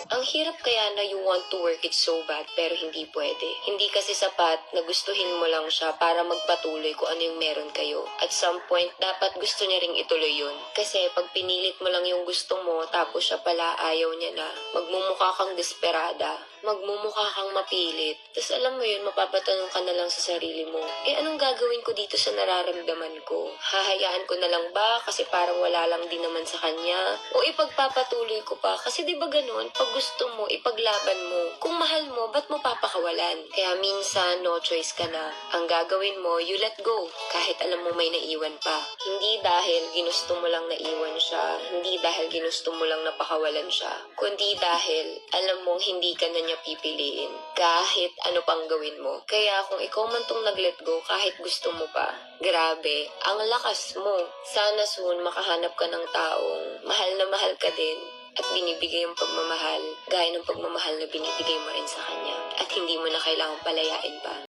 Ang hirap kaya na you want to work it so bad pero hindi pwede. Hindi kasi sapat na gustuhin mo lang siya para magpatuloy kung ano yung meron kayo. At some point, dapat gusto niya ring ituloy yun. Kasi pag pinilit mo lang yung gusto mo tapos siya pala ayaw niya na, magmumukha kang desperada. Magmumukha kang mapilit. Tapos alam mo yun, mapapatanong ka na lang sa sarili mo, anong gagawin ko dito sa nararamdaman ko? Hahayaan ko na lang ba kasi parang wala lang din naman sa kanya? O ipagpapatuloy ko pa? Kasi di ba ganun, pag gusto mo, ipaglaban mo. Kung mahal mo, ba't mo papakawalan? Kaya minsan, no choice ka na. Ang gagawin mo, you let go. Kahit alam mo may naiwan pa. Hindi dahil ginusto mo lang naiwan siya. Hindi dahil ginusto mo lang napakawalan siya. Kundi dahil alam mong hindi ka na niya pipiliin. Kahit ano pang gawin mo. Kaya kung ikaw man tong nag-let go, kahit gusto mo pa, grabe, ang lakas mo. Sana soon makahanap ka ng taong mahal na mahal ka din at binibigay yung pagmamahal gaya ng pagmamahal na binibigay mo rin sa kanya. At hindi mo na kailangang palayain pa.